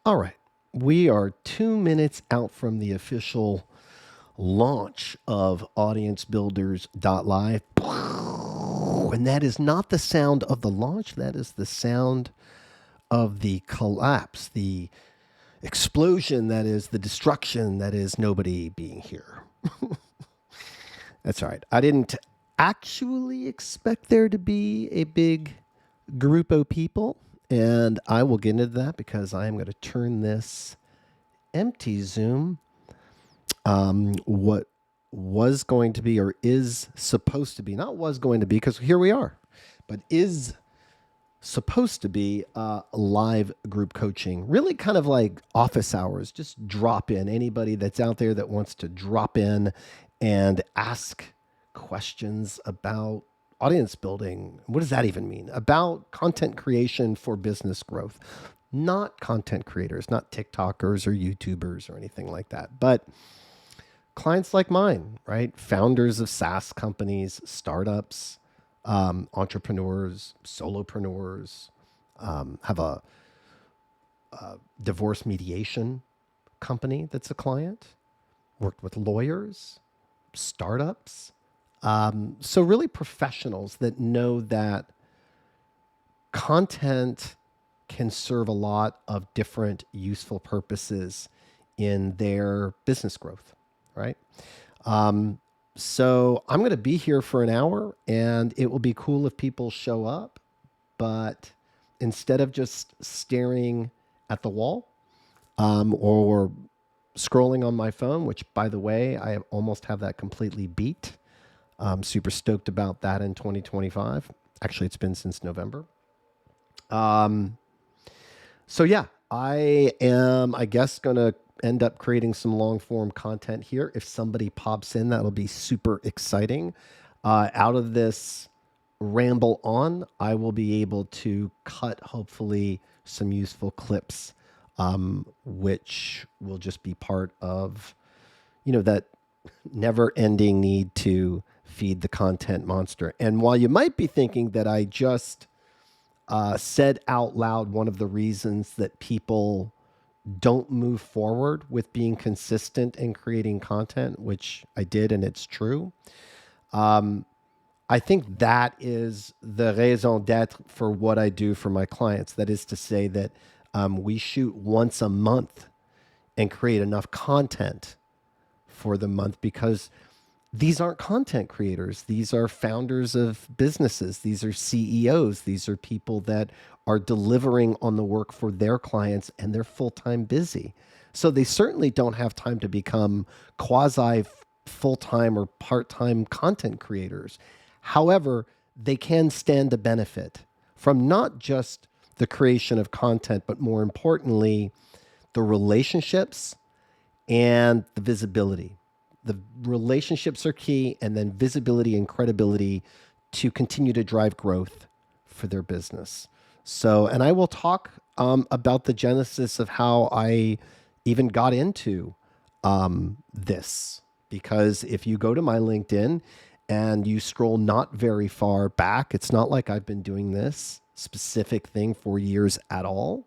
All right. We are 2 minutes out from the official launch of audiencebuilders.live. And that is not the sound of the launch, that is the sound of the collapse, the explosion, that is the destruction, that is nobody being here. That's all right. I didn't actually expect there to be a big group of people, and I will get into that because I am going to turn this empty Zoom, what was going to be or is supposed to be, not was going to be because here we are, but is supposed to be live group coaching, really kind of like office hours. Just drop in. Anybody that's out there that wants to drop in and ask questions about audience building. What does that even mean? About content creation for business growth. Not content creators, not TikTokers or YouTubers or anything like that, but clients like mine, right? Founders of SaaS companies, startups, entrepreneurs, solopreneurs, have a divorce mediation company that's a client, worked with lawyers, startups. So really professionals that know that content can serve a lot of different useful purposes in their business growth, right? So I'm going to be here for an hour, and it will be cool if people show up. But instead of just staring at the wall or scrolling on my phone, which, by the way, I almost have that completely beat. I'm super stoked about that in 2025. Actually, it's been since November. So yeah, I am, I guess, going to end up creating some long form content here. If somebody pops in, that'll be super exciting. Out of this ramble on, I will be able to cut hopefully some useful clips, which will just be part of, that never ending need to feed the content monster. And while you might be thinking that I just said out loud one of the reasons that people don't move forward with being consistent in creating content, which I did, and it's true. I think that is the raison d'etre for what I do for my clients. That is to say that we shoot once a month and create enough content for the month because these aren't content creators. These are founders of businesses. These are CEOs. These are people that are delivering on the work for their clients, and they're full-time busy. So they certainly don't have time to become quasi full-time or part-time content creators. However, they can stand to benefit from not just the creation of content, but more importantly, the relationships and the visibility. The relationships are key, and then visibility and credibility to continue to drive growth for their business. So, and I will talk about the genesis of how I even got into this, because if you go to my LinkedIn and you scroll not very far back, it's not like I've been doing this specific thing for years at all.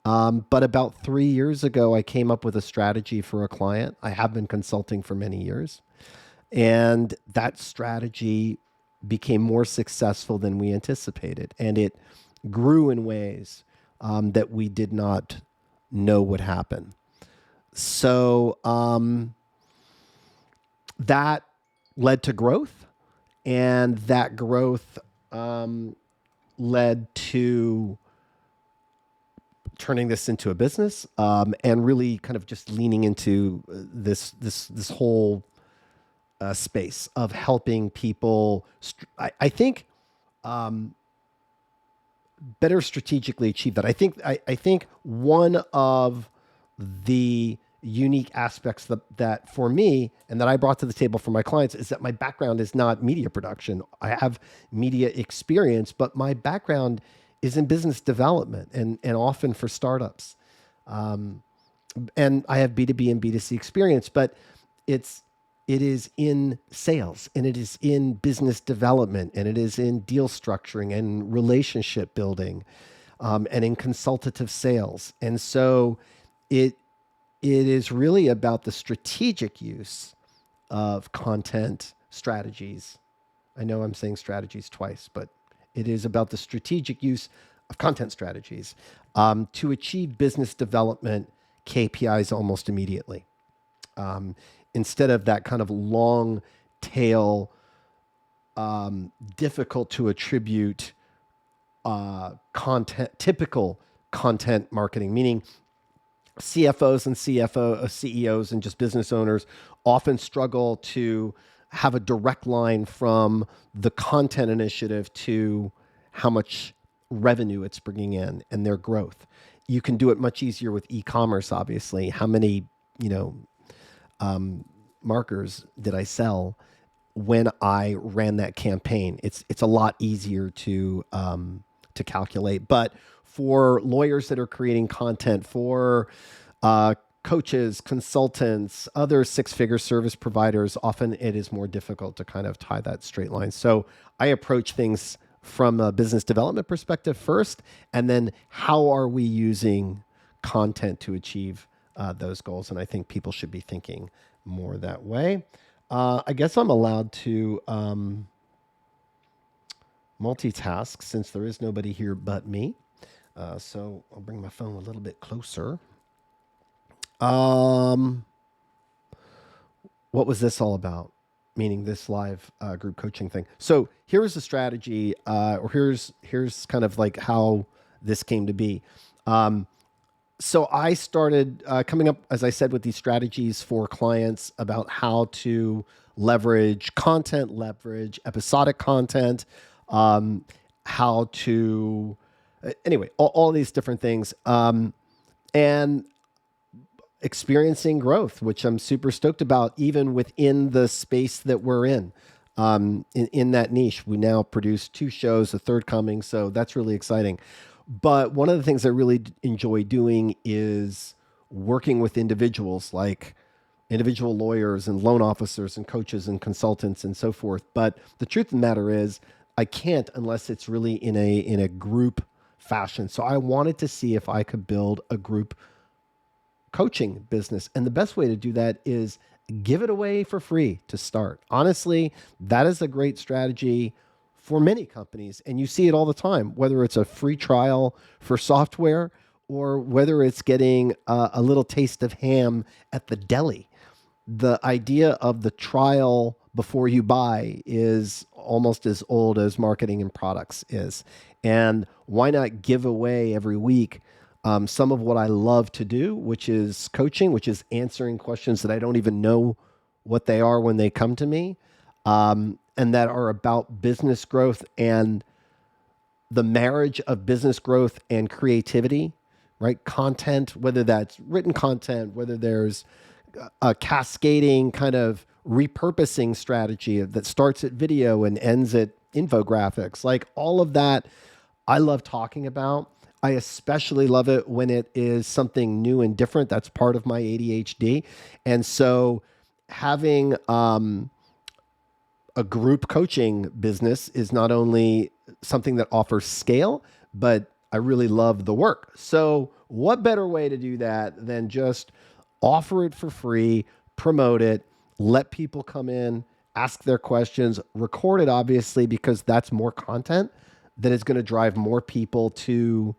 But about 3 years ago, I came up with a strategy for a client. I have been consulting for many years. And that strategy became more successful than we anticipated. And it grew in ways that we did not know would happen. So that led to growth. And that growth led to turning this into a business, and really kind of just leaning into this whole space of helping people. I think better strategically achieve that. I think one of the unique aspects that for me and that I brought to the table for my clients is that my background is not media production. I have media experience, but my background is in business development and often for startups. And I have B2B and B2C experience, but it is in sales, and it is in business development, and it is in deal structuring and relationship building. and in consultative sales. And so it it is really about the strategic use of content strategies. I know I'm saying strategies twice, but it is about the strategic use of content strategies to achieve business development KPIs almost immediately. Um, Instead of that kind of long tail, difficult to attribute content, typical content marketing, meaning CFOs and CEOs and just business owners often struggle to have a direct line from the content initiative to how much revenue it's bringing in and their growth. You can do it much easier with e-commerce, obviously. How many, you know, markers did I sell when I ran that campaign? It's a lot easier to calculate. But for lawyers that are creating content, for coaches, consultants, other six-figure service providers, often it is more difficult to kind of tie that straight line. So I approach things from a business development perspective first, and then how are we using content to achieve those goals? And I think people should be thinking more that way. I guess I'm allowed to multitask since there is nobody here but me. So I'll bring my phone a little bit closer. Um, what was this all about? Meaning this live group coaching thing. So here's the strategy, or here's kind of like how this came to be. So I started coming up, as I said, with these strategies for clients about how to leverage content, leverage episodic content, how to, anyway, all these different things. And experiencing growth, which I'm super stoked about, even within the space that we're in. In that niche, we now produce 2 shows, a third coming, so that's really exciting. But one of the things I really enjoy doing is working with individuals, like individual lawyers and loan officers and coaches and consultants and so forth. But the truth of the matter is, I can't unless it's really in a group fashion. So I wanted to see if I could build a group coaching business. And the best way to do that is give it away for free to start. Honestly, that is a great strategy for many companies. And you see it all the time, whether it's a free trial for software or whether it's getting a little taste of ham at the deli. The idea of the trial before you buy is almost as old as marketing and products is. And why not give away every week some of what I love to do, which is coaching, which is answering questions that I don't even know what they are when they come to me, and that are about business growth and the marriage of business growth and creativity, right? Content, whether that's written content, whether there's a cascading kind of repurposing strategy that starts at video and ends at infographics, like all of that, I love talking about. I especially love it when it is something new and different. That's part of my ADHD. And so having a group coaching business is not only something that offers scale, but I really love the work. So what better way to do that than just offer it for free, promote it, let people come in, ask their questions, record it, obviously, because that's more content that is going to drive more people to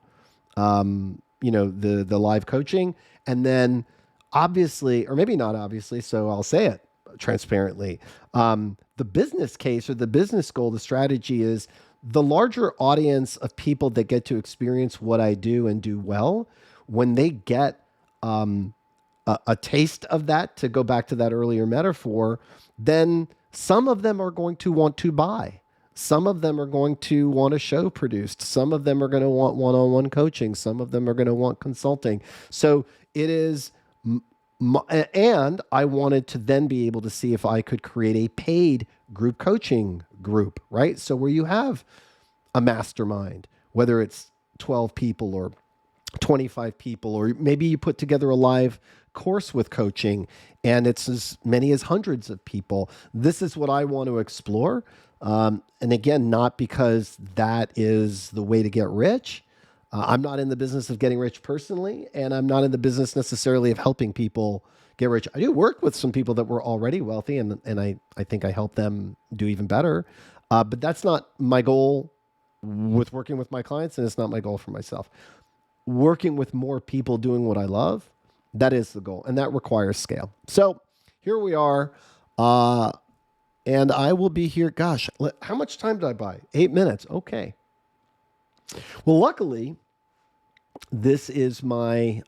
the live coaching. And then obviously, or maybe not obviously, so I'll say it transparently. The business case or the business goal, the strategy is the larger audience of people that get to experience what I do and do well, when they get a taste of that, to go back to that earlier metaphor, then some of them are going to want to buy. Some of them are going to want a show produced. Some of them are going to want one-on-one coaching. Some of them are going to want consulting. So it is, and I wanted to then be able to see if I could create a paid group coaching group, right? So where you have a mastermind, whether it's 12 people or 25 people, or maybe you put together a live course with coaching and it's as many as hundreds of people. This is what I want to explore. And again, not because that is the way to get rich, I'm not in the business of getting rich personally, and I'm not in the business necessarily of helping people get rich. I do work with some people that were already wealthy, and I think I help them do even better. But that's not my goal with working with my clients, and it's not my goal for myself. Working with more people doing what I love, that is the goal, and that requires scale. So here we are. And I will be here. Gosh, how much time did I buy? 8 minutes. Okay. Well, luckily, this is my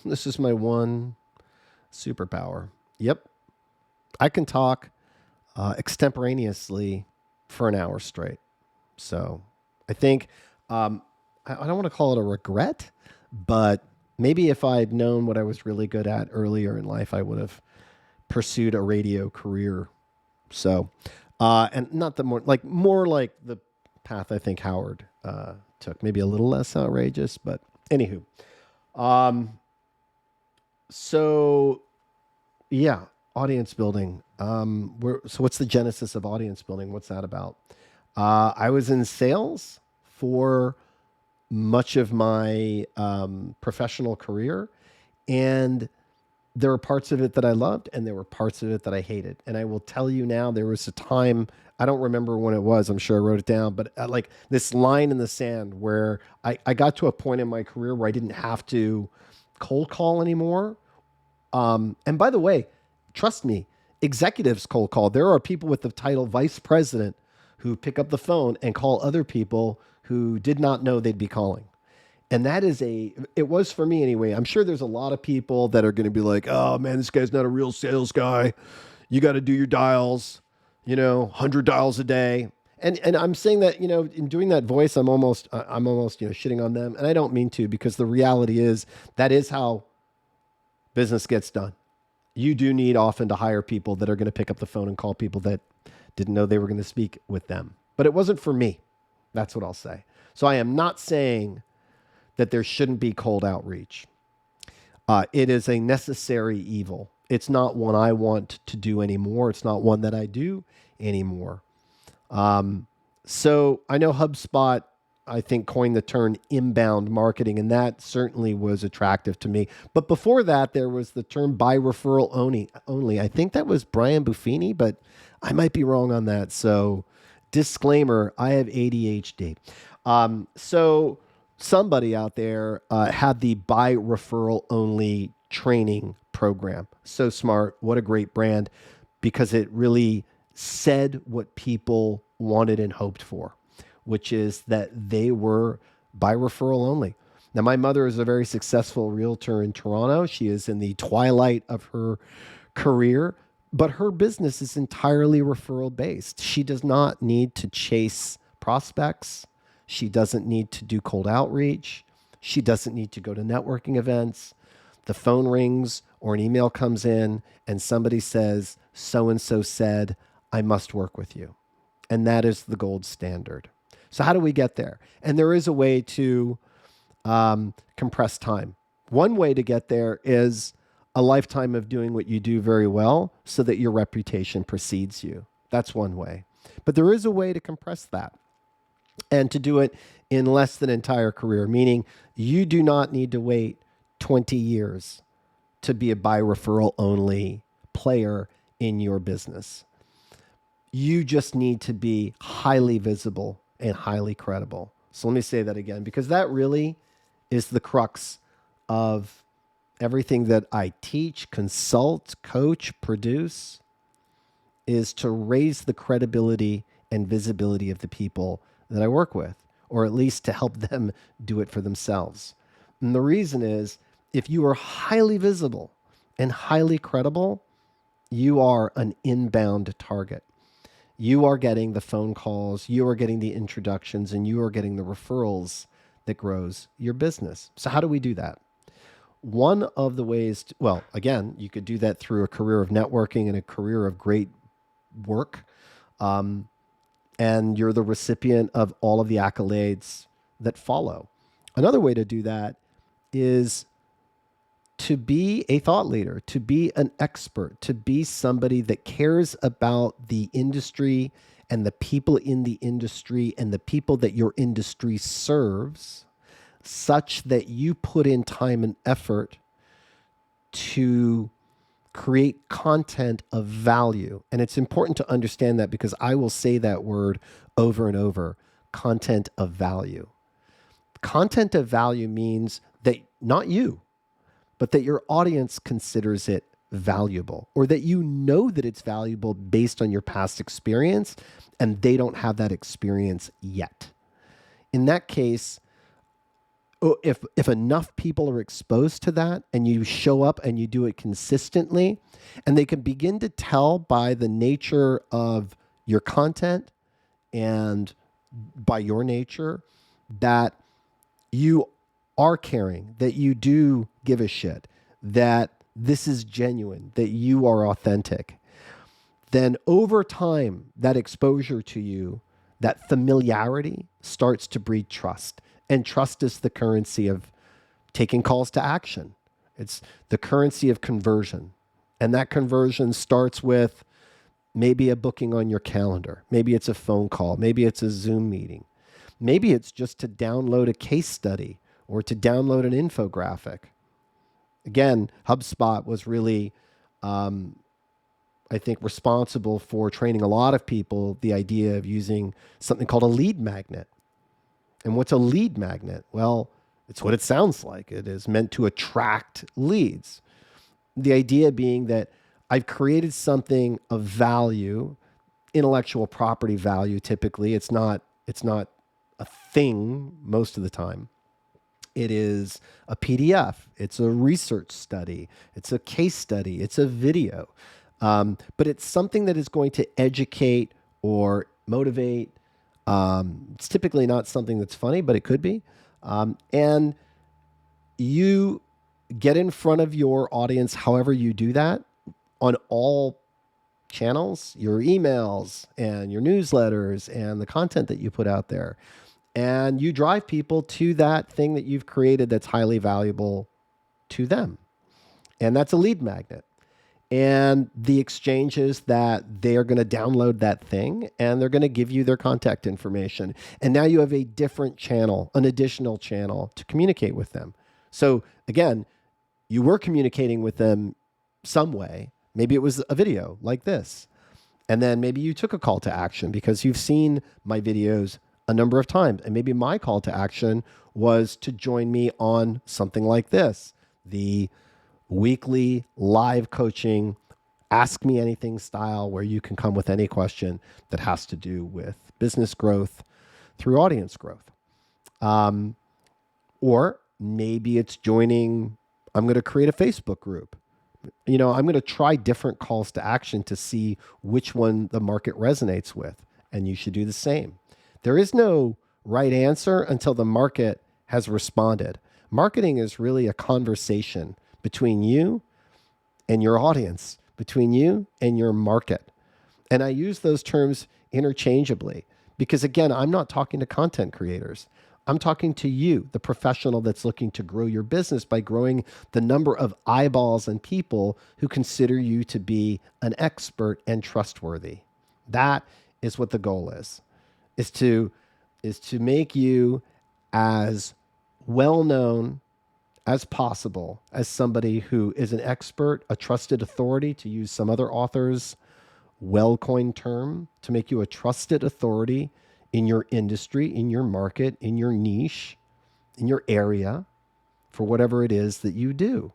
this is my one superpower. Yep, I can talk extemporaneously for an hour straight. So I think I don't want to call it a regret, but maybe if I'd known what I was really good at earlier in life, I would have pursued a radio career. So, and not the more like the path I think Howard took, maybe a little less outrageous, but anywho. Um, so yeah, audience building. So what's the genesis of audience building? What's that about? I was in sales for much of my professional career, and there were parts of it that I loved, and there were parts of it that I hated. And I will tell you now, there was a time, I don't remember when it was, I'm sure I wrote it down, but like this line in the sand where I got to a point in my career where I didn't have to cold call anymore. And by the way, trust me, executives cold call. There are people with the title vice president who pick up the phone and call other people who did not know they'd be calling. And that is it was for me anyway. I'm sure there's a lot of people that are going to be like, oh man, this guy's not a real sales guy. You got to do your dials, 100 dials a day. And I'm saying that, in doing that voice, I'm almost, shitting on them. And I don't mean to, because the reality is that is how business gets done. You do need often to hire people that are going to pick up the phone and call people that didn't know they were going to speak with them. But it wasn't for me. That's what I'll say. So I am not saying that there shouldn't be cold outreach. It is a necessary evil. It's not one I want to do anymore. It's not one that I do anymore. So I know HubSpot, I think, coined the term inbound marketing, and that certainly was attractive to me. But before that, there was the term by referral only. I think that was Brian Buffini, but I might be wrong on that. So disclaimer, I have ADHD. So somebody out there had the by referral only training program. So smart. What a great brand, because it really said what people wanted and hoped for, which is that they were by referral only. Now, my mother is a very successful realtor in Toronto. She is in the twilight of her career, but her business is entirely referral based. She does not need to chase prospects. She doesn't need to do cold outreach. She doesn't need to go to networking events. The phone rings or an email comes in and somebody says, so-and-so said, I must work with you. And that is the gold standard. So how do we get there? And there is a way to compress time. One way to get there is a lifetime of doing what you do very well so that your reputation precedes you. That's one way. But there is a way to compress that and to do it in less than an entire career, meaning you do not need to wait 20 years to be a by referral only player in your business. You just need to be highly visible and highly credible. So let me say that again, because that really is the crux of everything that I teach, consult, coach, produce, is to raise the credibility and visibility of the people that I work with, or at least to help them do it for themselves. And the reason is, if you are highly visible and highly credible, you are an inbound target. You are getting the phone calls, you are getting the introductions, and you are getting the referrals that grows your business. So how do we do that? One of the ways, well, again, you could do that through a career of networking and a career of great work. And you're the recipient of all of the accolades that follow. Another way to do that is to be a thought leader, to be an expert, to be somebody that cares about the industry and the people in the industry and the people that your industry serves, such that you put in time and effort to create content of value. And it's important to understand that, because I will say that word over and over: content of value. Content of value means that not you, but that your audience considers it valuable, or that you know that it's valuable based on your past experience and they don't have that experience yet. In that case, if enough people are exposed to that and you show up and you do it consistently, and they can begin to tell by the nature of your content and by your nature that you are caring, that you do give a shit, that this is genuine, that you are authentic, then over time, that exposure to you, that familiarity starts to breed trust. And trust is the currency of taking calls to action. It's the currency of conversion. And that conversion starts with maybe a booking on your calendar. Maybe it's a phone call. Maybe it's a Zoom meeting. Maybe it's just to download a case study or to download an infographic. Again, HubSpot was really, I think, responsible for training a lot of people the idea of using something called a lead magnet. And what's a lead magnet? Well, it's what it sounds like. It is meant to attract leads. The idea being that I've created something of value, intellectual property value. Typically, it's not a thing most of the time. It is a PDF. It's a research study. It's a case study. It's a video. But it's something that is going to educate or motivate. It's typically not something that's funny, but it could be. And you get in front of your audience however you do that on all channels, your emails and your newsletters and the content that you put out there. And you drive people to that thing that you've created that's highly valuable to them. And that's a lead magnet. And the exchange is that they are going to download that thing and they're going to give you their contact information. And now you have a different channel, an additional channel to communicate with them. So again, you were communicating with them some way. Maybe it was a video like this. And then maybe you took a call to action because you've seen my videos a number of times. And maybe my call to action was to join me on something like this, the weekly live coaching, ask me anything style, where you can come with any question that has to do with business growth through audience growth. Or maybe it's joining, I'm going to create a Facebook group. I'm going to try different calls to action to see which one the market resonates with. And you should do the same. There is no right answer until the market has responded. Marketing is really a conversation between you and your audience, between you and your market. And I use those terms interchangeably because, again, I'm not talking to content creators. I'm talking to you, the professional that's looking to grow your business by growing the number of eyeballs and people who consider you to be an expert and trustworthy. That is what the goal is to make you as well known as possible as somebody who is an expert, a trusted authority, to use some other author's well-coined term, to make you a trusted authority in your industry, in your market, in your niche, in your area, for whatever it is that you do.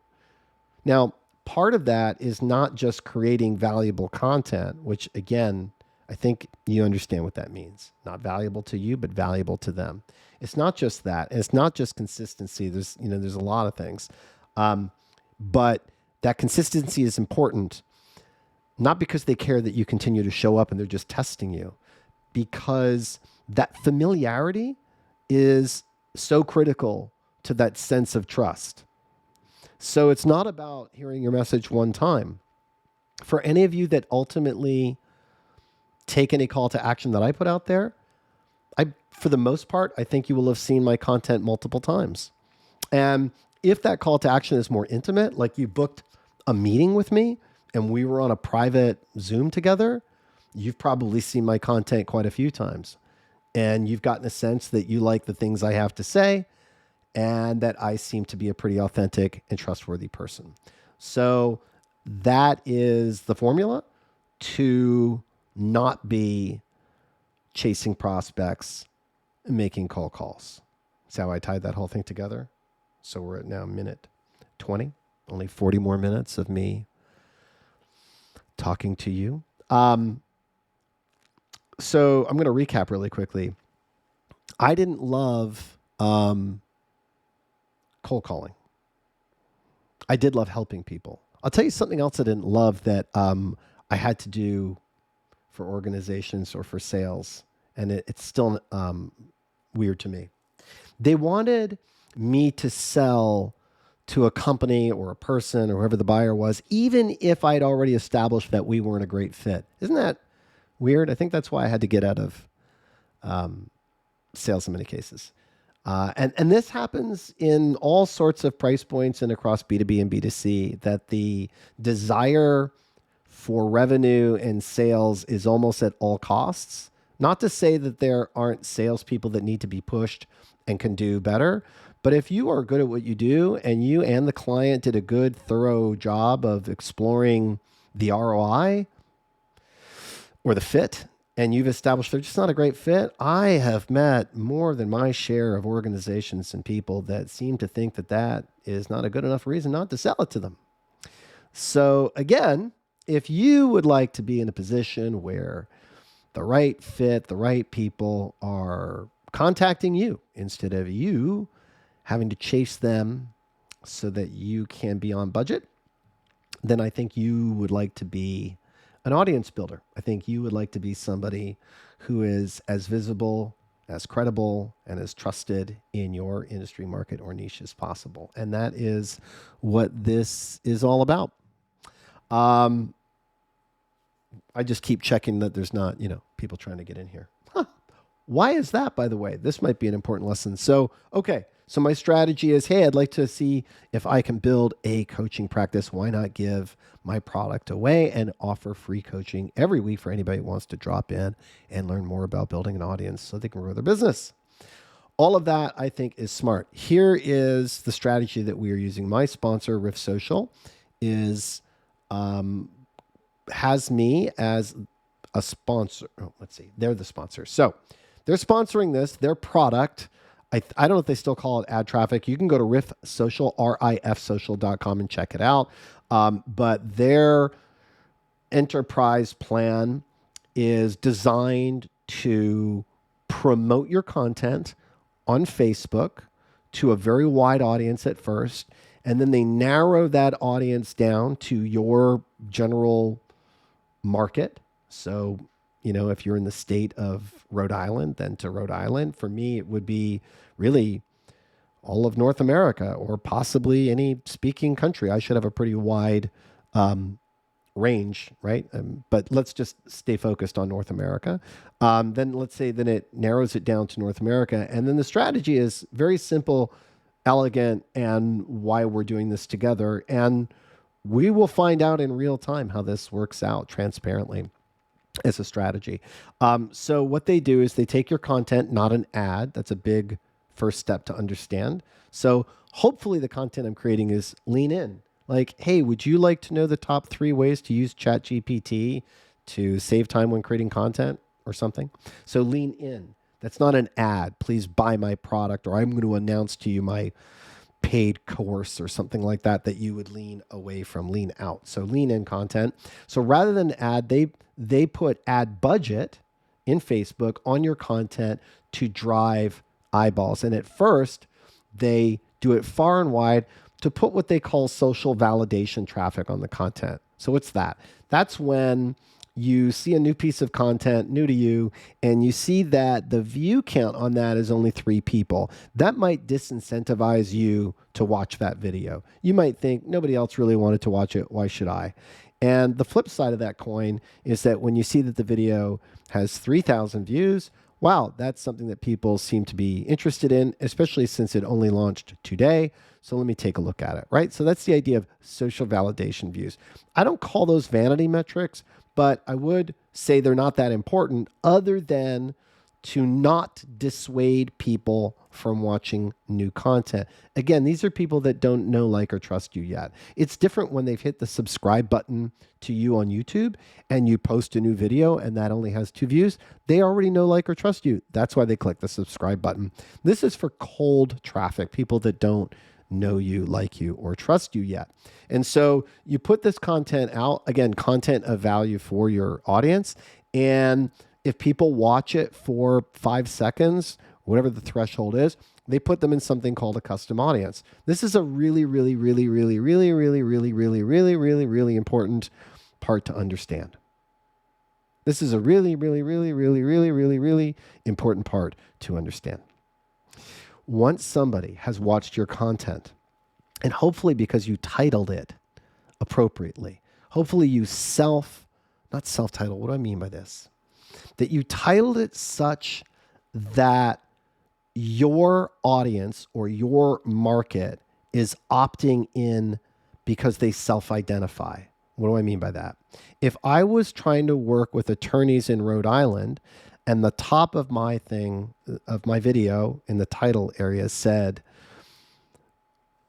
Now, part of that is not just creating valuable content, which, again, I think you understand what that means. Not valuable to you, but valuable to them. It's not just that. And it's not just consistency. There's a lot of things. But that consistency is important, not because they care that you continue to show up and they're just testing you, because that familiarity is so critical to that sense of trust. So it's not about hearing your message one time. For any of you that ultimately take any call to action that I put out there, for the most part, I think you will have seen my content multiple times. And if that call to action is more intimate, like you booked a meeting with me and we were on a private Zoom together, You've probably seen my content quite a few times, and you've gotten a sense that you like the things I have to say and that I seem to be a pretty authentic and trustworthy person. So that is the formula to not be chasing prospects and making cold calls. That's how I tied that whole thing together. So we're at now minute 20, only 40 more minutes of me talking to you. So I'm going to recap really quickly. I didn't love cold calling. I did love helping people. I'll tell you something else I didn't love that I had to do for organizations or for sales, and it's still weird to me. They wanted me to sell to a company or a person or whoever the buyer was, even if I'd already established that we weren't a great fit. Isn't that weird? I think that's why I had to get out of sales in many cases. And this happens in all sorts of price points and across B2B and B2C, that the desire for revenue and sales is almost at all costs. Not to say that there aren't salespeople that need to be pushed and can do better, but if you are good at what you do and you and the client did a good, thorough job of exploring the ROI or the fit, and you've established they're just not a great fit, I have met more than my share of organizations and people that seem to think that that is not a good enough reason not to sell it to them. So again, if you would like to be in a position where the right fit, the right people are contacting you instead of you having to chase them so that you can be on budget, then I think you would like to be an audience builder. I think you would like to be somebody who is as visible, as credible, and as trusted in your industry, market, or niche as possible. And that is what this is all about. I just keep checking that there's not, people trying to get in here. Why is that, by the way? This might be an important lesson. So my strategy is, hey, I'd like to see if I can build a coaching practice. Why not give my product away and offer free coaching every week for anybody who wants to drop in and learn more about building an audience so they can grow their business? All of that, I think, is smart. Here is the strategy that we are using. My sponsor, Riff Social, has me as a sponsor. Let's see. They're the sponsor. So they're sponsoring this, their product. I don't know if they still call it ad traffic. You can go to Riff Social, rifsocial.com, and check it out. But their enterprise plan is designed to promote your content on Facebook to a very wide audience at first. And then they narrow that audience down to your general market. So, if you're in the state of Rhode Island, then to Rhode Island. For me, it would be really all of North America or possibly any speaking country. I should have a pretty wide range, right? But let's just stay focused on North America. Then it narrows it down to North America. And then the strategy is very simple, elegant, and why we're doing this together. And we will find out in real time how this works out transparently as a strategy. So what they do is they take your content, not an ad. That's a big first step to understand. So hopefully the content I'm creating is lean in. Like, hey, would you like to know the top 3 ways to use ChatGPT to save time when creating content or something? So lean in. That's not an ad. Please buy my product, or I'm going to announce to you my paid course or something like that you would lean away from, lean out. So lean in content. So rather than ad, they put ad budget in Facebook on your content to drive eyeballs. And at first, they do it far and wide to put what they call social validation traffic on the content. So what's that? That's when you see a new piece of content new to you and you see that the view count on that is only 3 people. That might disincentivize you to watch that video. You might think nobody else really wanted to watch it. Why should I? And the flip side of that coin is that when you see that the video has 3,000 views, wow, that's something that people seem to be interested in, especially since it only launched today. So let me take a look at it, right? So that's the idea of social validation views. I don't call those vanity metrics, but I would say they're not that important other than to not dissuade people from watching new content. Again, these are people that don't know, like, or trust you yet. It's different when they've hit the subscribe button to you on YouTube and you post a new video and that only has 2 views. They already know, like, or trust you. That's why they click the subscribe button. This is for cold traffic, people that don't know you, like you, or trust you yet. And so you put this content out, again, content of value for your audience. And if people watch it for 5 seconds, whatever the threshold is, they put them in something called a custom audience. This is a really, really, really, really, really, really, really, really, really, really, really important part to understand. This is a really, really, really, really, really, really, really important part to understand. Once somebody has watched your content, and hopefully because you titled it appropriately, hopefully you not self-titled, what do I mean by this? That you titled it such that your audience or your market is opting in because they self-identify. What do I mean by that? If I was trying to work with attorneys in Rhode Island and the top of my video in the title area said,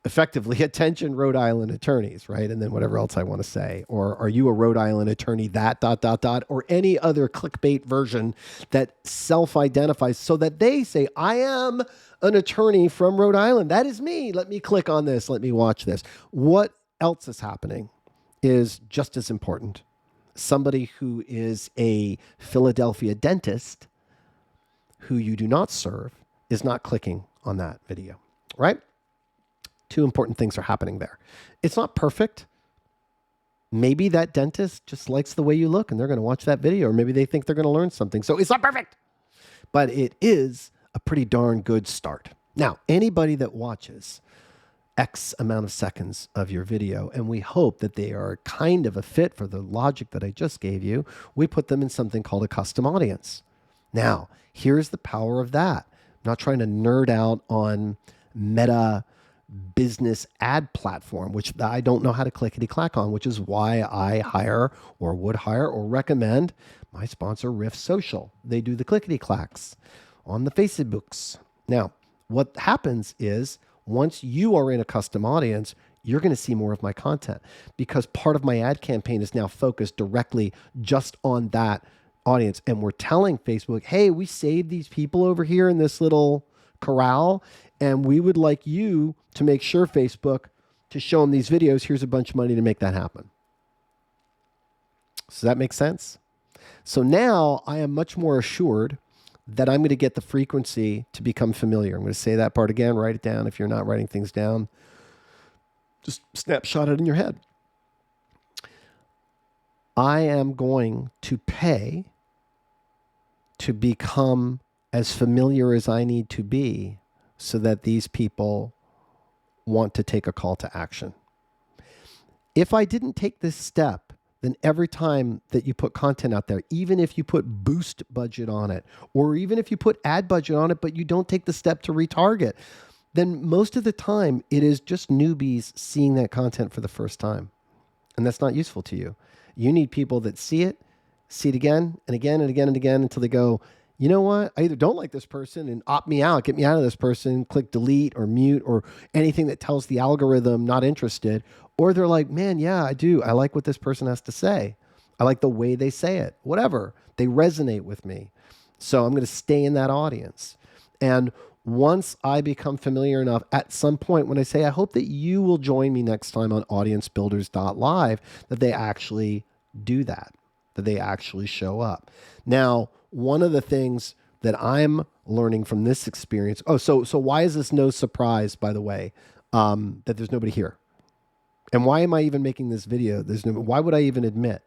effectively, attention Rhode Island attorneys, right? And then whatever else I want to say. Or are you a Rhode Island attorney that ... or any other clickbait version that self-identifies so that they say, I am an attorney from Rhode Island. That is me. Let me click on this. Let me watch this. What else is happening is just as important. Somebody who is a Philadelphia dentist who you do not serve is not clicking on that video, right? 2 important things are happening there. It's not perfect. Maybe that dentist just likes the way you look and they're going to watch that video, or maybe they think they're going to learn something. So it's not perfect, but it is a pretty darn good start. Now, anybody that watches X amount of seconds of your video, and we hope that they are kind of a fit for the logic that I just gave you, we put them in something called a custom audience. Now, here's the power of that. I'm not trying to nerd out on Meta business ad platform, which I don't know how to clickety-clack on, which is why I hire or would hire or recommend my sponsor, Riff Social. They do the clickety-clacks on the Facebooks. Now, what happens is once you are in a custom audience, you're going to see more of my content because part of my ad campaign is now focused directly just on that audience. And we're telling Facebook, hey, we saved these people over here in this little corral, and we would like you to make sure, Facebook, to show them these videos. Here's a bunch of money to make that happen. Does that make sense? So now I am much more assured that I'm going to get the frequency to become familiar. I'm going to say that part again. Write it down. If you're not writing things down, just snapshot it in your head. I am going to pay to become as familiar as I need to be so that these people want to take a call to action. If I didn't take this step, then every time that you put content out there, even if you put boost budget on it, or even if you put ad budget on it, but you don't take the step to retarget, then most of the time it is just newbies seeing that content for the first time. And that's not useful to you. You need people that see it again and again and again and again until they go, you know what? I either don't like this person and opt me out, get me out of this person, click delete or mute or anything that tells the algorithm not interested. Or they're like, man, yeah, I do. I like what this person has to say. I like the way they say it, whatever. They resonate with me. So I'm going to stay in that audience. And once I become familiar enough, at some point when I say, I hope that you will join me next time on audiencebuilders.live, that they actually do that they actually show up. Now, one of the things that I'm learning from this experience, so why is this no surprise, by the way, that there's nobody here? And why am I even making this video? Why would I even admit?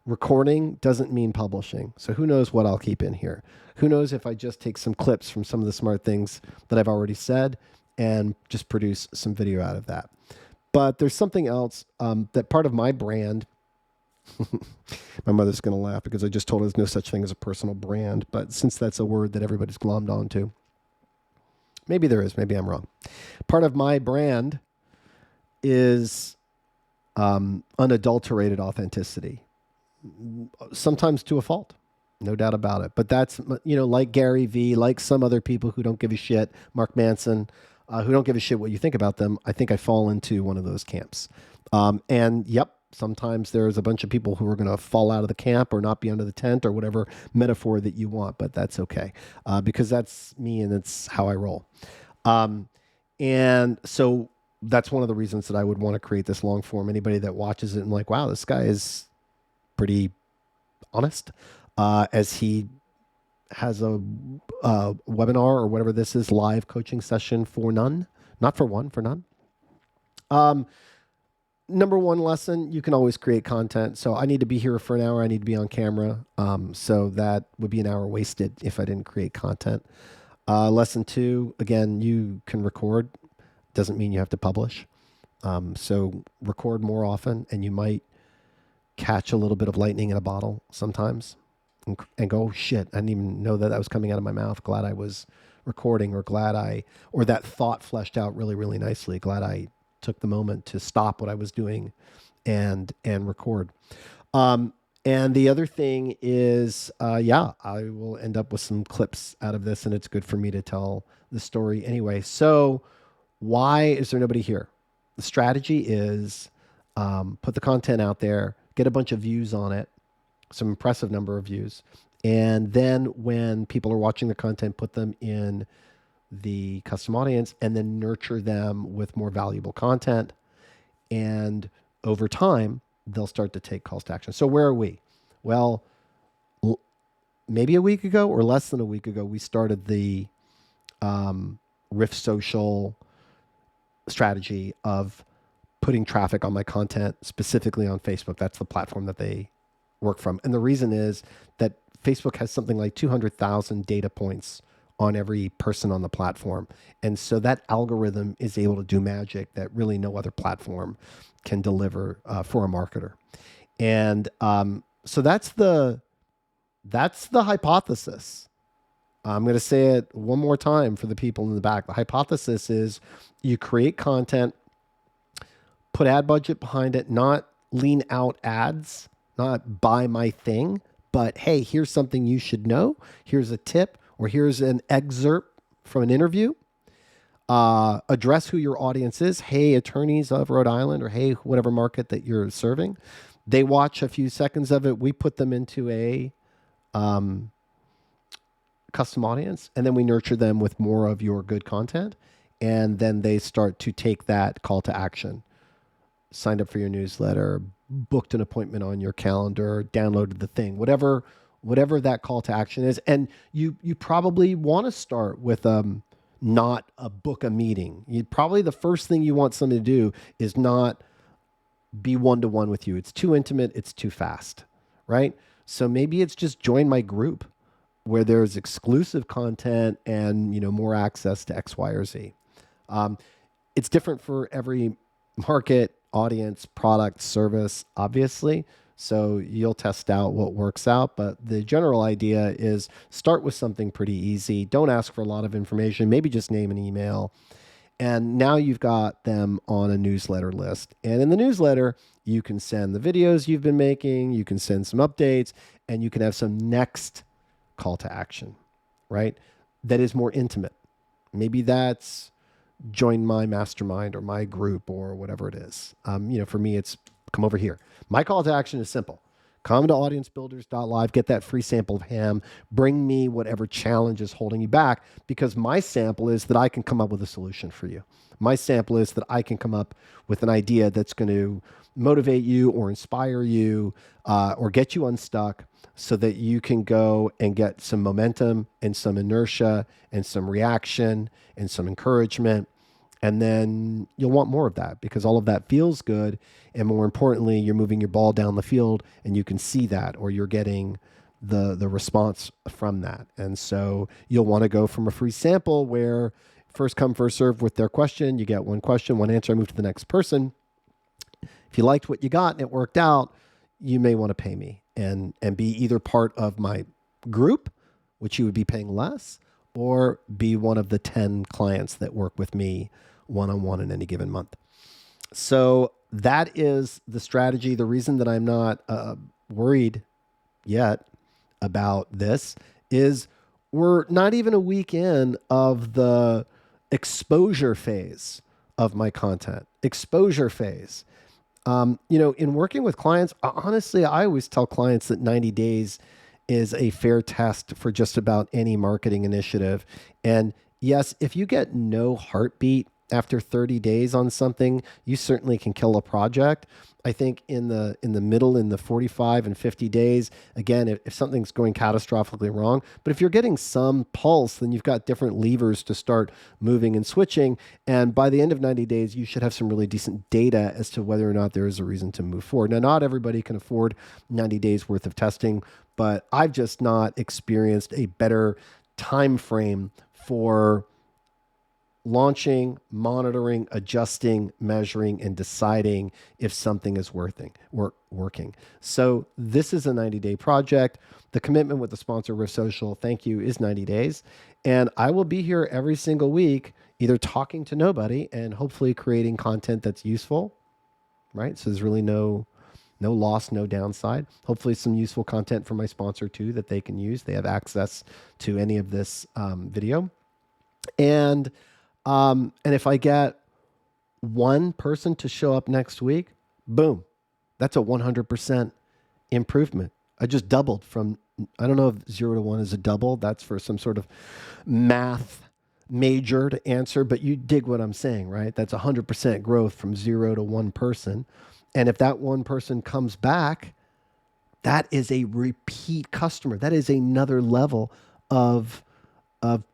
Recording doesn't mean publishing. So who knows what I'll keep in here? Who knows if I just take some clips from some of the smart things that I've already said and just produce some video out of that. But there's something else that part of my brand, my mother's going to laugh because I just told her there's no such thing as a personal brand. But since that's a word that everybody's glommed onto, maybe there is, maybe I'm wrong. Part of my brand is unadulterated authenticity. sometimes to a fault, no doubt about it. But that's, like Gary Vee, like some other people who don't give a shit, Mark Manson, who don't give a shit what you think about them. I think I fall into one of those camps. And yep, sometimes there's a bunch of people who are going to fall out of the camp or not be under the tent or whatever metaphor that you want, but that's okay, because that's me and it's how I roll. And so that's one of the reasons that I would want to create this long form. Anybody that watches it and like, wow, this guy is pretty honest, as he has a webinar or whatever this is, live coaching session for none, not for one, for none. Number one lesson, you can always create content. So I need to be here for an hour. I need to be on camera. So that would be an hour wasted if I didn't create content. Lesson two, again, you can record. Doesn't mean you have to publish. So record more often, and you might catch a little bit of lightning in a bottle sometimes and go, oh, shit, I didn't even know that was coming out of my mouth. Glad I was recording, or that thought fleshed out really, really nicely. Glad I took the moment to stop what I was doing and record. And the other thing is, I will end up with some clips out of this, and it's good for me to tell the story anyway. So why is there nobody here? The strategy is put the content out there, get a bunch of views on it, some impressive number of views. And then when people are watching the content, put them in the custom audience and then nurture them with more valuable content. And over time, they'll start to take calls to action. So where are we? Well, maybe a week ago or less than a week ago, we started the Riff Social strategy of putting traffic on my content, specifically on Facebook. That's the platform that they work from. And the reason is that Facebook has something like 200,000 data points on every person on the platform. And so that algorithm is able to do magic that really no other platform can deliver for a marketer. And so that's the hypothesis. I'm going to say it one more time for the people in the back. The hypothesis is you create content, put ad budget behind it, not lean out ads, not buy my thing, but hey, here's something you should know. Here's a tip, or here's an excerpt from an interview. Address who your audience is. Hey, attorneys of Rhode Island, or hey, whatever market that you're serving. They watch a few seconds of it. We put them into a custom audience, and then we nurture them with more of your good content. And then they start to take that call to action. Signed up for your newsletter, booked an appointment on your calendar, downloaded the thing, whatever that call to action is. And you probably want to start with not a book a meeting. Probably the first thing you want somebody to do is not be one-to-one with you. It's too intimate. It's too fast, right? So maybe it's just join my group where there's exclusive content and more access to X, Y, or Z. It's different for every market, audience, product, service, obviously. So you'll test out what works out. But the general idea is start with something pretty easy. Don't ask for a lot of information. Maybe just name an email. And now you've got them on a newsletter list. And in the newsletter, you can send the videos you've been making. You can send some updates. And you can have some next call to action, right? That is more intimate. Maybe that's join my mastermind or my group or whatever it is. For me, it's come over here. My call to action is simple. Come to audiencebuilders.live, get that free sample of ham, bring me whatever challenge is holding you back, because my sample is that I can come up with a solution for you. My sample is that I can come up with an idea that's going to motivate you or inspire you or get you unstuck so that you can go and get some momentum and some inertia and some reaction and some encouragement. And then you'll want more of that because all of that feels good. And more importantly, you're moving your ball down the field and you can see that, or you're getting the response from that. And so you'll want to go from a free sample where first come, first serve with their question. You get one question, one answer, I move to the next person. If you liked what you got and it worked out, you may want to pay me and be either part of my group, which you would be paying less, or be one of the 10 clients that work with me one-on-one in any given month. So that is the strategy. The reason that I'm not worried yet about this is we're not even a week in of the exposure phase of my content. Exposure phase. In working with clients, honestly, I always tell clients that 90 days is a fair test for just about any marketing initiative. And yes, if you get no heartbeat after 30 days on something, you certainly can kill a project. I think in the middle, in the 45 and 50 days, again, if something's going catastrophically wrong, but if you're getting some pulse, then you've got different levers to start moving and switching. And by the end of 90 days, you should have some really decent data as to whether or not there is a reason to move forward. Now, not everybody can afford 90 days worth of testing, but I've just not experienced a better time frame for launching, monitoring, adjusting, measuring, and deciding if something is working. So this is a 90-day project. The commitment with the sponsor, Riff Social, thank you, is 90 days. And I will be here every single week, either talking to nobody and hopefully creating content that's useful, right? So there's really no loss, no downside. Hopefully some useful content for my sponsor too that they can use. They have access to any of this video. And if I get one person to show up next week, boom, that's a 100% improvement. I just doubled from, I don't know if 0 to 1 is a double. That's for some sort of math major to answer, but you dig what I'm saying, right? That's 100% growth from 0 to 1 person. And if that one person comes back, that is a repeat customer. That is another level of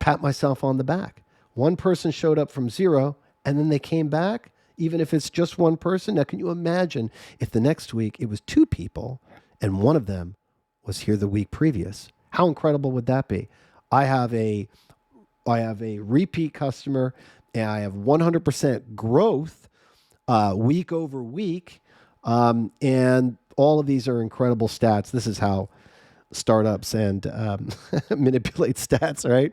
pat myself on the back. One person showed up from 0 and then they came back, even if it's just one person. Now, can you imagine if the next week it was 2 people and one of them was here the week previous? How incredible would that be? I have a repeat customer and I have 100% growth week over week. And all of these are incredible stats. This is how startups and manipulate stats, right?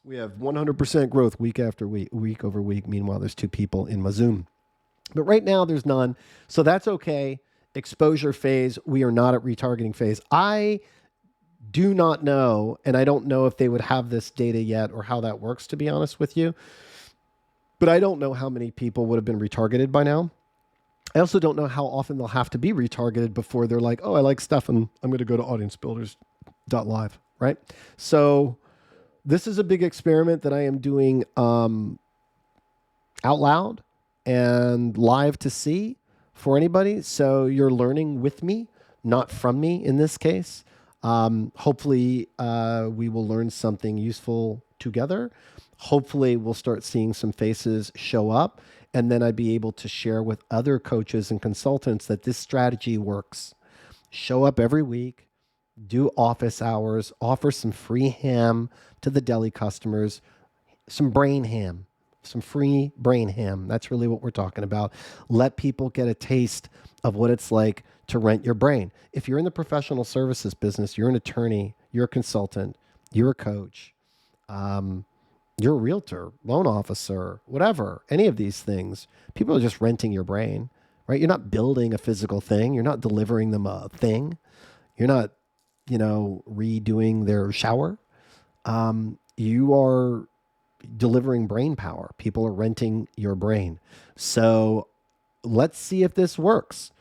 We have 100% growth week after week, week over week. Meanwhile, there's 2 people in my Zoom. But right now, there's none. So that's okay. Exposure phase. We are not at retargeting phase. I do not know, and I don't know if they would have this data yet or how that works, to be honest with you. But I don't know how many people would have been retargeted by now. I also don't know how often they'll have to be retargeted before they're like, oh, I like Stefan, I'm going to go to audiencebuilders.live, right? So this is a big experiment that I am doing out loud and live to see for anybody. So you're learning with me, not from me in this case. Hopefully we will learn something useful together. Hopefully we'll start seeing some faces show up, and then I'd be able to share with other coaches and consultants that this strategy works. Show up every week, do office hours, offer some free ham to the deli customers, some brain ham, some free brain ham. That's really what we're talking about. Let people get a taste of what it's like to rent your brain. If you're in the professional services business, you're an attorney, you're a consultant, you're a coach, you're a realtor, loan officer, whatever, any of these things, people are just renting your brain, right? You're not building a physical thing. You're not delivering them a thing. You're not, redoing their shower. You are delivering brain power. People are renting your brain. So let's see if this works.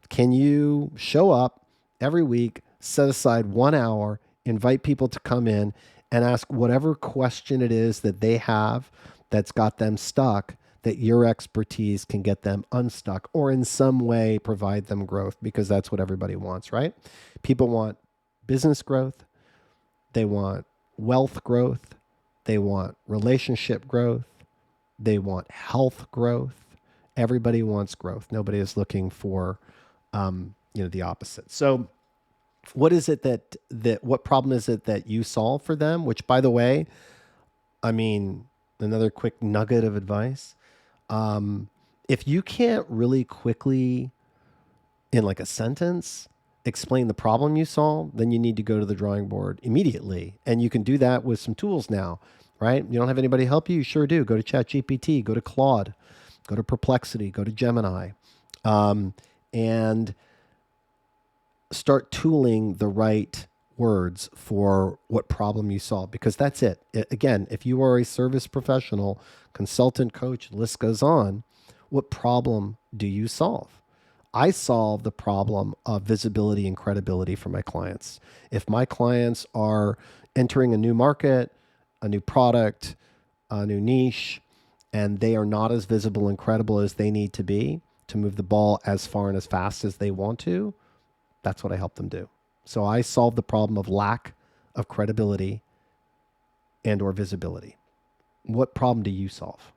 Can you show up every week, set aside 1 hour, invite people to come in and ask whatever question it is that they have that's got them stuck, that your expertise can get them unstuck or in some way provide them growth, because that's what everybody wants, right? People want business growth. They want wealth growth. They want relationship growth. They want health growth. Everybody wants growth. Nobody is looking for, the opposite. So what is it what problem is it that you solve for them? Which, by the way, another quick nugget of advice. If you can't really quickly, in like a sentence, explain the problem you solve, then you need to go to the drawing board immediately. And you can do that with some tools now, right? You don't have anybody help you? You sure do. Go to ChatGPT, go to Claude, go to Perplexity, go to Gemini. And start tooling the right words for what problem you solve, because that's it. Again, if you are a service professional, consultant, coach, list goes on, what problem do you solve? I solve the problem of visibility and credibility for my clients. If my clients are entering a new market, a new product, a new niche, and they are not as visible and credible as they need to be to move the ball as far and as fast as they want to, that's what I help them do. So I solve the problem of lack of credibility and or visibility. What problem do you solve?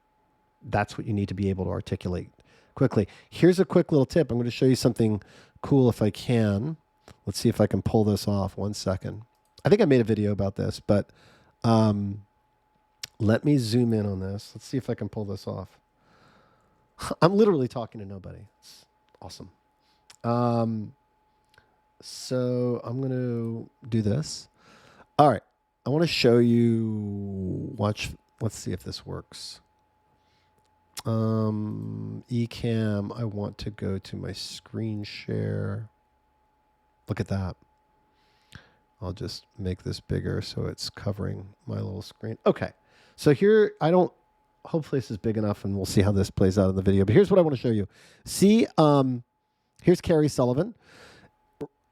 That's what you need to be able to articulate quickly. Here's a quick little tip. I'm going to show you something cool if I can. Let's see if I can pull this off. 1 second. I think I made a video about this, but let me zoom in on this. Let's see if I can pull this off. I'm literally talking to nobody. It's awesome. So I'm going to do this. All right. I want to show you, let's see if this works. Ecamm, I want to go to my screen share. Look at that. I'll just make this bigger so it's covering my little screen. Okay. So here, hopefully this is big enough and we'll see how this plays out in the video. But here's what I want to show you. See, here's Carrie Sullivan.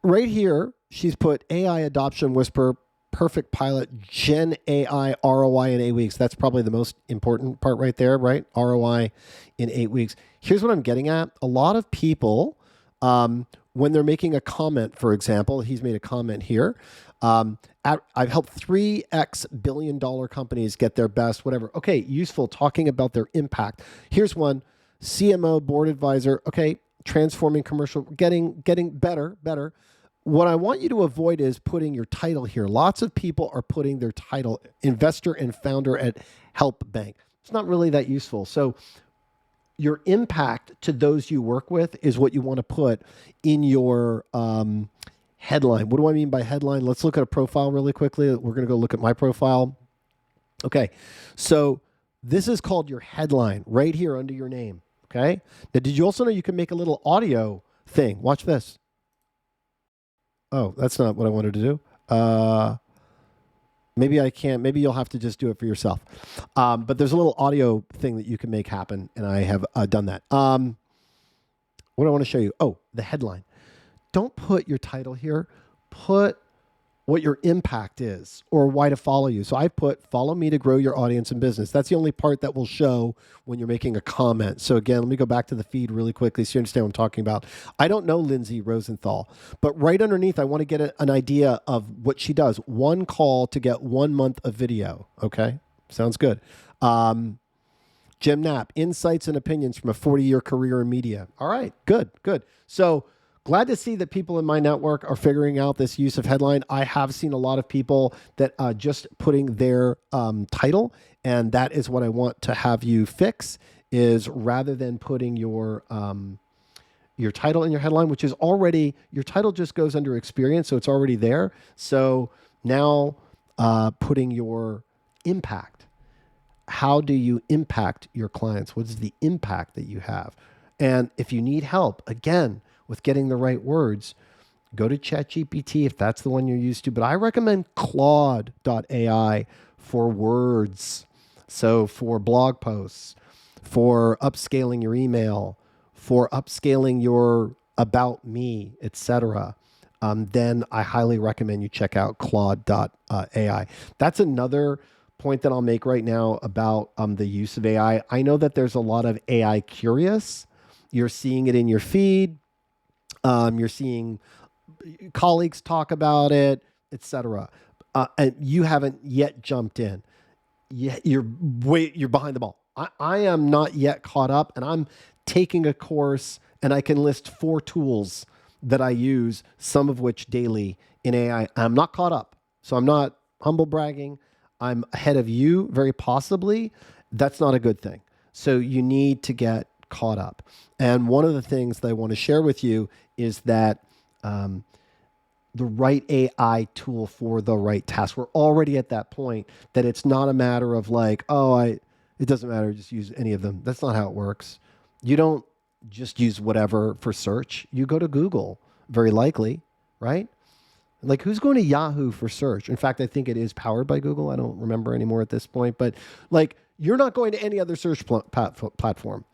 Right here, she's put AI adoption whisper, perfect pilot, Gen AI ROI in 8 weeks. That's probably the most important part right there, right? ROI in 8 weeks. Here's what I'm getting at. A lot of people, when they're making a comment, for example, he's made a comment here. I've helped 3x billion-dollar companies get their best, whatever. Okay, useful, talking about their impact. Here's one, CMO, board advisor. Okay, transforming commercial, getting better. What I want you to avoid is putting your title here. Lots of people are putting their title, investor and founder at Help Bank. It's not really that useful. So your impact to those you work with is what you want to put in your headline. What do I mean by headline? Let's look at a profile really quickly. We're going to go look at my profile. Okay, so this is called your headline right here under your name. Okay. Now, did you also know you can make a little audio thing? Watch this. Oh, that's not what I wanted to do. Maybe I can't. Maybe you'll have to just do it for yourself. But there's a little audio thing that you can make happen, and I have done that. What do I want to show you? Oh, the headline. Don't put your title here. Put what your impact is or why to follow you. So I put follow me to grow your audience and business. That's the only part that will show when you're making a comment. So again, let me go back to the feed really quickly so you understand what I'm talking about. I don't know Lindsay Rosenthal, but right underneath, I want to get an idea of what she does. 1 call to get 1 month of video. Okay, sounds good. Jim Knapp, insights and opinions from a 40-year career in media. All right, good. So glad to see that people in my network are figuring out this use of headline. I have seen a lot of people that just putting their title, and that is what I want to have you fix, is rather than putting your title in your headline, which is already, your title just goes under experience, so it's already there. So now putting your impact. How do you impact your clients? What is the impact that you have? And if you need help, again, with getting the right words, go to ChatGPT if that's the one you're used to. But I recommend Claude.ai for words. So for blog posts, for upscaling your email, for upscaling your about me, etc. Then I highly recommend you check out Claude.ai. That's another point that I'll make right now about the use of AI. I know that there's a lot of AI curious. You're seeing it in your feed. You're seeing colleagues talk about it, etc. And you haven't yet jumped in. You're behind the ball. I am not yet caught up, and I'm taking a course, and I can list 4 tools that I use, some of which daily in AI. I'm not caught up, so I'm not humble bragging. I'm ahead of you, very possibly. That's not a good thing. So you need to get caught up. And one of the things that I want to share with you is that the right AI tool for the right task. We're already at that point that it's not a matter of like, it doesn't matter, just use any of them. That's not how it works. You don't just use whatever for search. You go to Google, very likely, right? Like, who's going to Yahoo for search? In fact, I think it is powered by Google. I don't remember anymore at this point, but like, you're not going to any other search platform.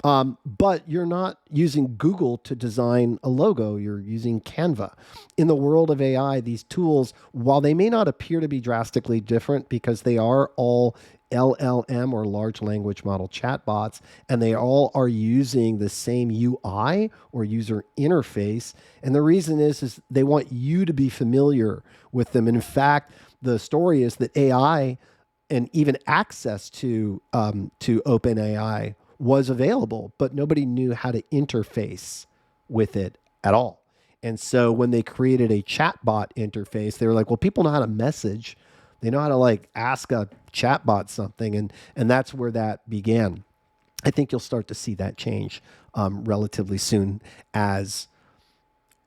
But you're not using Google to design a logo. You're using Canva. In the world of AI, these tools, while they may not appear to be drastically different because they are all LLM or large language model chatbots, and they all are using the same UI or user interface. And the reason is they want you to be familiar with them. And in fact, the story is that AI and even access to OpenAI was available, but nobody knew how to interface with it at all. And so when they created a chatbot interface, they were like, well, people know how to message. They know how to like ask a chatbot something. And that's where that began. I think you'll start to see that change relatively soon as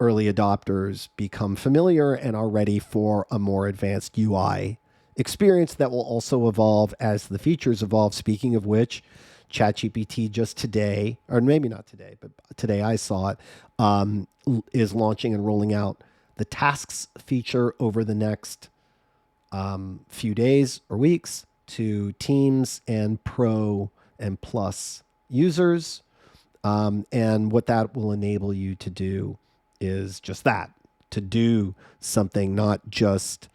early adopters become familiar and are ready for a more advanced UI experience that will also evolve as the features evolve. Speaking of which, ChatGPT just today, or maybe not today, but today I saw it, is launching and rolling out the tasks feature over the next few days or weeks to Teams and Pro and Plus users. And what that will enable you to do is just that, to do something, not just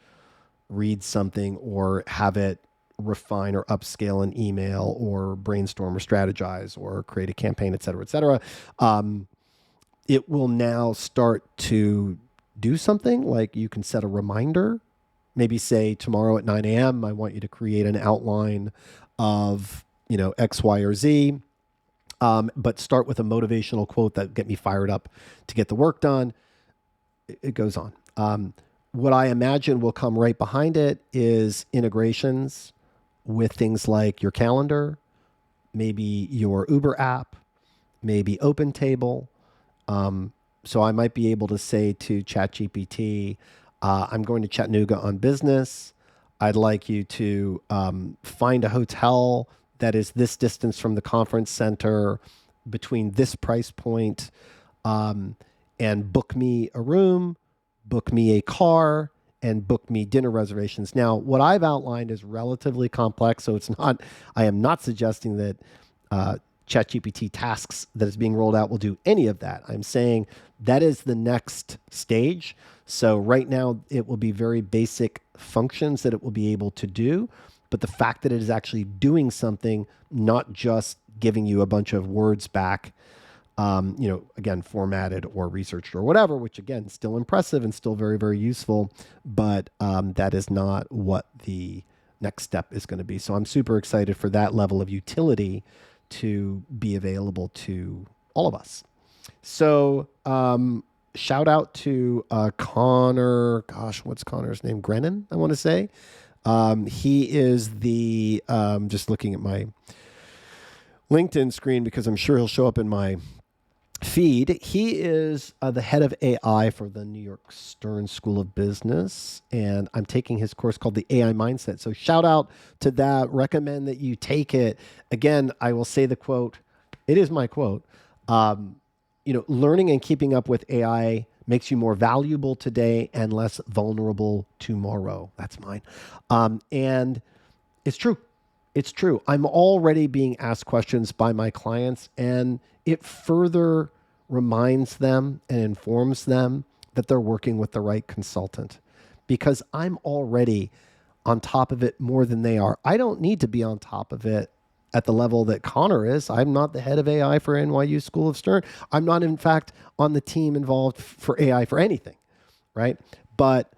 read something or have it refine or upscale an email or brainstorm or strategize or create a campaign, et cetera, et cetera. It will now start to do something like you can set a reminder, maybe say tomorrow at 9 a.m., I want you to create an outline of, X, Y, or Z. But start with a motivational quote that get me fired up to get the work done. It goes on. What I imagine will come right behind it is integrations with things like your calendar, maybe your Uber app, maybe OpenTable. So I might be able to say to ChatGPT, I'm going to Chattanooga on business. I'd like you to find a hotel that is this distance from the conference center between this price point, and book me a room, book me a car, and book me dinner reservations. Now, what I've outlined is relatively complex, so I am not suggesting that ChatGPT tasks that is being rolled out will do any of that. I'm saying that is the next stage. So right now, it will be very basic functions that it will be able to do. But the fact that it is actually doing something, not just giving you a bunch of words back, again, formatted or researched or whatever, which again, still impressive and still very, very useful. But that is not what the next step is going to be. So I'm super excited for that level of utility to be available to all of us. So shout out to Connor. Gosh, what's Connor's name? Grennan, I want to say. He is the, just looking at my LinkedIn screen because I'm sure he'll show up in my feed. He is the head of AI for the New York Stern School of Business, and I'm taking his course called the AI Mindset. So shout out to that. Recommend that you take it. Again, I will say the quote. It is my quote. Learning and keeping up with AI makes you more valuable today and less vulnerable tomorrow. That's mine. And it's true. It's true. I'm already being asked questions by my clients, and it further reminds them and informs them that they're working with the right consultant because I'm already on top of it more than they are. I don't need to be on top of it at the level that Connor is. I'm not the head of AI for NYU School of Stern. I'm not, in fact, on the team involved for AI for anything, right? But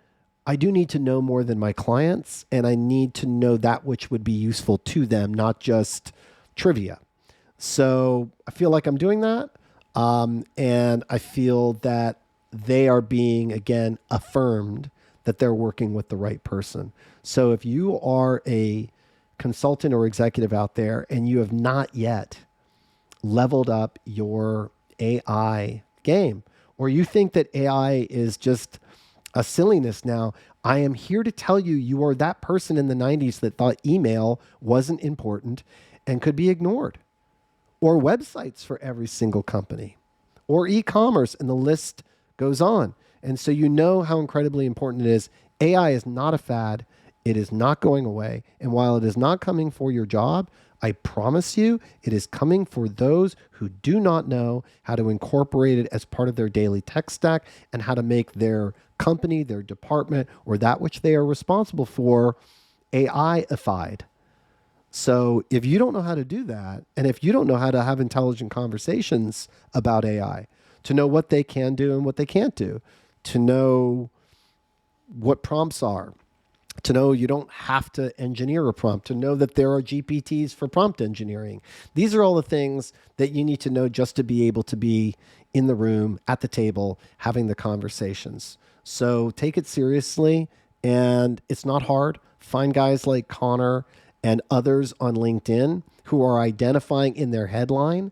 I do need to know more than my clients, and I need to know that which would be useful to them, not just trivia. So I feel like I'm doing that. And I feel that they are being, again, affirmed that they're working with the right person. So if you are a consultant or executive out there and you have not yet leveled up your AI game, or you think that AI is just a silliness now, I am here to tell you, you are that person in the 90s that thought email wasn't important and could be ignored, or websites for every single company, or e-commerce, and the list goes on. And so you know how incredibly important it is. AI is not a fad. It is not going away. And while it is not coming for your job, I promise you, it is coming for those who do not know how to incorporate it as part of their daily tech stack and how to make their company, their department, or that which they are responsible for AI-ified. So if you don't know how to do that, and if you don't know how to have intelligent conversations about AI, to know what they can do and what they can't do, to know what prompts are, to know you don't have to engineer a prompt, to know that there are GPTs for prompt engineering. These are all the things that you need to know just to be able to be in the room, at the table, having the conversations. So take it seriously, and it's not hard. Find guys like Connor and others on LinkedIn who are identifying in their headline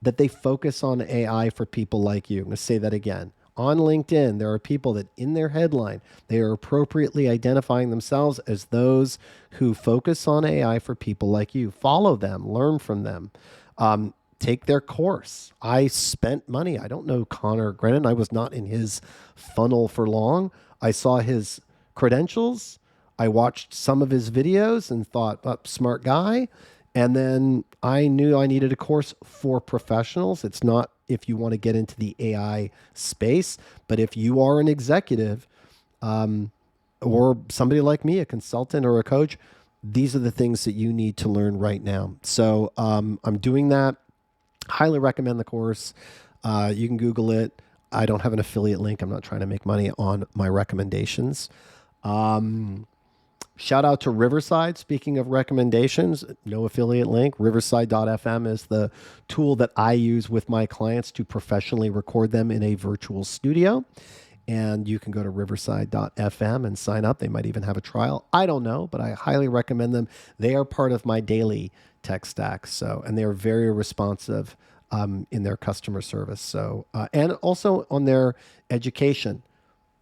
that they focus on AI for people like you. I'm going to say that again. On LinkedIn, there are people that in their headline, they are appropriately identifying themselves as those who focus on AI for people like you. Follow them, learn from them, take their course. I spent money. I don't know Connor Grennan. I was not in his funnel for long. I saw his credentials. I watched some of his videos and thought, oh, smart guy. And then I knew I needed a course for professionals. It's not if you want to get into the AI space, but if you are an executive or somebody like me, a consultant or a coach, these are the things that you need to learn right now. So I'm doing that. Highly recommend the course. You can Google it. I don't have an affiliate link. I'm not trying to make money on my recommendations. Shout out to Riverside. Speaking of recommendations, no affiliate link. Riverside.fm is the tool that I use with my clients to professionally record them in a virtual studio. And you can go to riverside.fm and sign up. They might even have a trial. I don't know, but I highly recommend them. They are part of my daily tech stack. So, and they are very responsive in their customer service. So, and also on their education.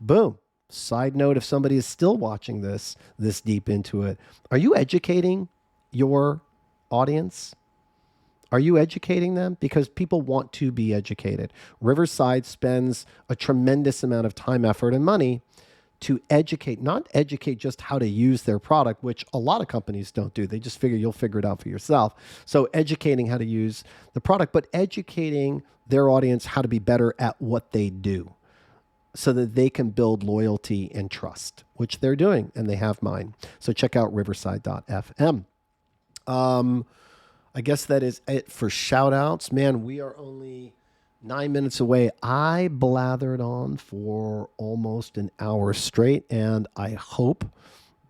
Boom. Side note, if somebody is still watching this deep into it, are you educating your audience? Are you educating them? Because people want to be educated. Riverside spends a tremendous amount of time, effort, and money to educate, not educate just how to use their product, which a lot of companies don't do. They just figure you'll figure it out for yourself. So educating how to use the product, but educating their audience how to be better at what they do, so that they can build loyalty and trust, which they're doing, and they have mine. So check out riverside.fm. I guess that is it for shout outs. Man, we are only 9 minutes away. I blathered on for almost an hour straight, and I hope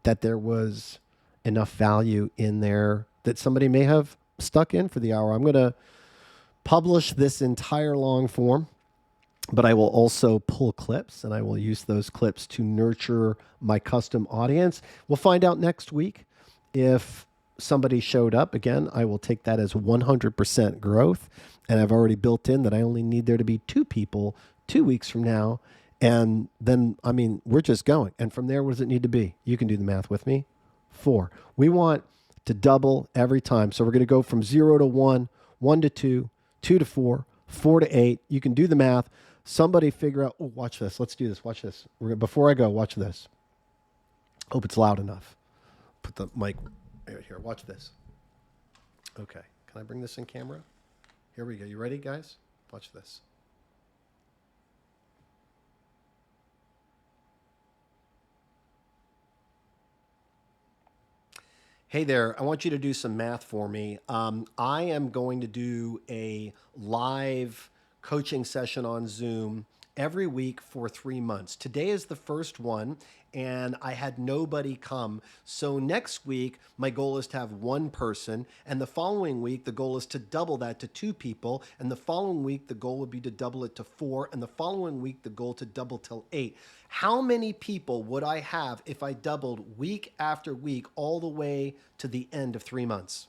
that there was enough value in there that somebody may have stuck in for the hour. I'm going to publish this entire long form, but I will also pull clips, and I will use those clips to nurture my custom audience. We'll find out next week if somebody showed up. Again, I will take that as 100% growth, and I've already built in that I only need there to be 2 people 2 weeks from now, and then, I mean, we're just going. And from there, what does it need to be? You can do the math with me. 4. We want to double every time. So we're going to go from 0 to 1, 1 to 2, 2 to 4, 4 to 8. You can do the math. Somebody figure out, oh, watch this. Let's do this. Watch this. Before I go, watch this. Hope it's loud enough. Put the mic right here. Watch this. Okay. Can I bring this in camera? Here we go. You ready, guys? Watch this. Hey there, I want you to do some math for me. I am going to do a live coaching session on Zoom every week for 3 months. Today is the first one, and I had nobody come. So next week, my goal is to have 1 person, and the following week, the goal is to double that to 2 people, and the following week, the goal would be to double it to 4, and the following week, the goal to double till 8. How many people would I have if I doubled week after week all the way to the end of 3 months?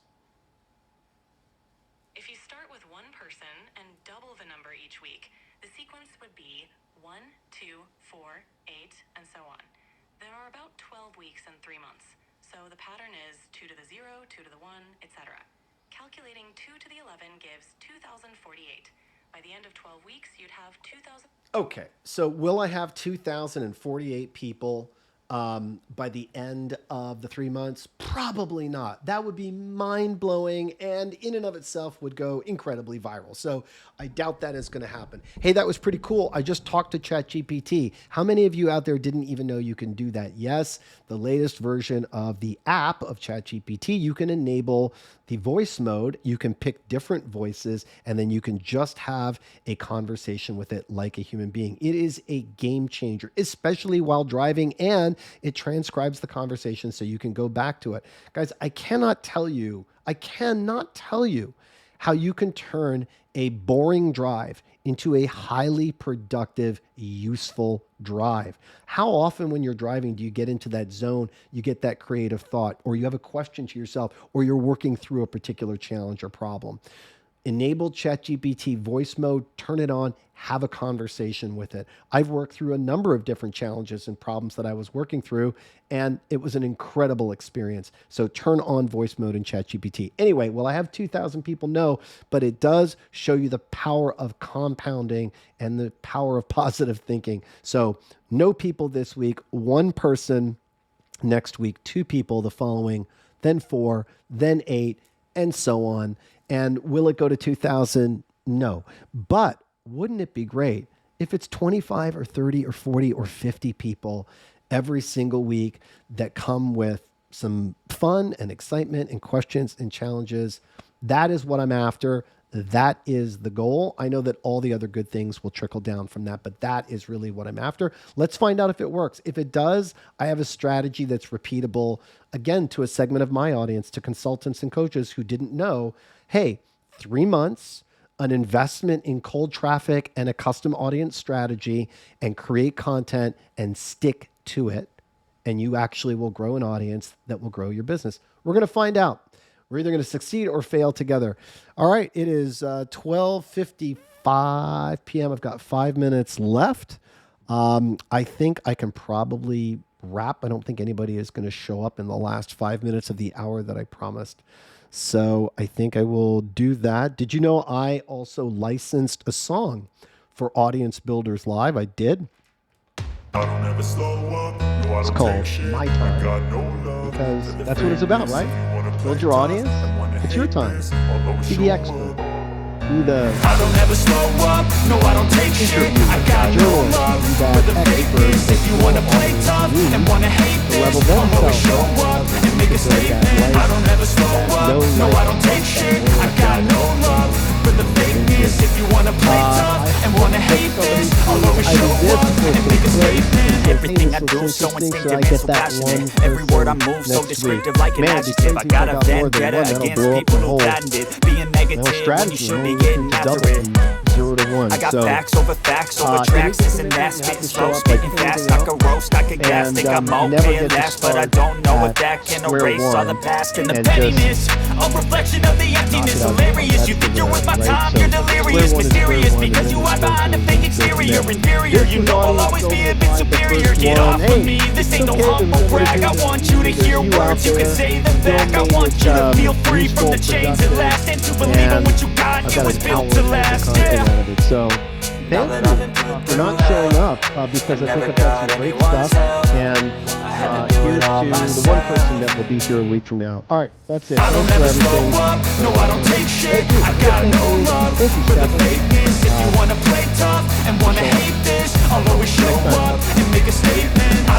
If you start with 1 person and double the number each week, the sequence would be 1, 2, 4, 8, and so on. There are about 12 weeks and 3 months. So the pattern is 2 to the 0, 2 to the 1, etc. Calculating 2 to the 11 gives 2048. By the end of 12 weeks, you'd have 2,000. Okay, so will I have 2,048 people by the end of the 3 months? Probably not. That would be mind blowing and in and of itself would go incredibly viral. So I doubt that is going to happen. Hey, that was pretty cool. I just talked to ChatGPT. How many of you out there didn't even know you can do that? Yes, the latest version of the app of ChatGPT, you can enable the voice mode. You can pick different voices and then you can just have a conversation with it like a human being. It is a game changer, especially while driving, and it transcribes the conversation so you can go back to it. Guys, I cannot tell you how you can turn a boring drive into a highly productive, useful drive. How often when you're driving do you get into that zone, you get that creative thought, or you have a question to yourself, or you're working through a particular challenge or problem? Enable ChatGPT voice mode, turn it on, have a conversation with it. I've worked through a number of different challenges and problems that I was working through, and it was an incredible experience. So turn on voice mode in ChatGPT. Anyway, well, I have 2,000 people? No, but it does show you the power of compounding and the power of positive thinking. So no people this week, one person next week, two people the following, then four, then eight, and so on. And will it go to 2,000? No. But wouldn't it be great if it's 25 or 30 or 40 or 50 people every single week that come with some fun and excitement and questions and challenges? That is what I'm after. That is the goal. I know that all the other good things will trickle down from that, but that is really what I'm after. Let's find out if it works. If it does, I have a strategy that's repeatable, again, to a segment of my audience, to consultants and coaches who didn't know, hey, 3 months, an investment in cold traffic and a custom audience strategy, and create content and stick to it, and you actually will grow an audience that will grow your business. We're going to find out. We're either going to succeed or fail together. All right, it is 12:55 p.m. I've got 5 minutes left. I think I can probably wrap. I don't think anybody is going to show up in the last 5 minutes of the hour that I promised. So I think I will do that. Did you know I also licensed a song for Audience Builders Live? I did. It's called My Time, because that's what it's about, right? Build your audience. It's your time. Be the expert. Be the I don't ever slow up, no I don't take shit. I got no love for the fakeness. If you wanna play tough and wanna hate this, I'll always show up and make a statement. I don't ever slow up, no I don't take shit. I got no love for the fakeness. If you wanna play tough and wanna hate this, I'll always show up and make a statement. Everything I do so instinctive and so passionate. Every word I move so descriptive like an adjective. I got a vendetta against people who patented being negative when you should be getting after it. 0 to 1. I got facts over tracks, this and that, spitting slow, spitting fast. I could roast, I could gas, think I'm okay at last, but I don't know if that can erase all the past and the pettiness. A reflection of the emptiness, hilarious. You think you're worth my time, you're delirious, mysterious, because you hide behind a fake exterior, inferior. You know I'll always be a bit superior. Get off of me, this ain't no humble brag. I want you to hear words, you can say them back. I want you to feel free from the chains at last, and to believe in what you got, you was built to last. Yeah. So thank you for not showing up, because I think I've got some great stuff. And here's to the one person that will be here a week from now. All right, that's it. I don't ever slow up, no I don't take shit. I got no love for the fakeness. If you wanna play tough and wanna hate this, I'll always show up and make a statement. I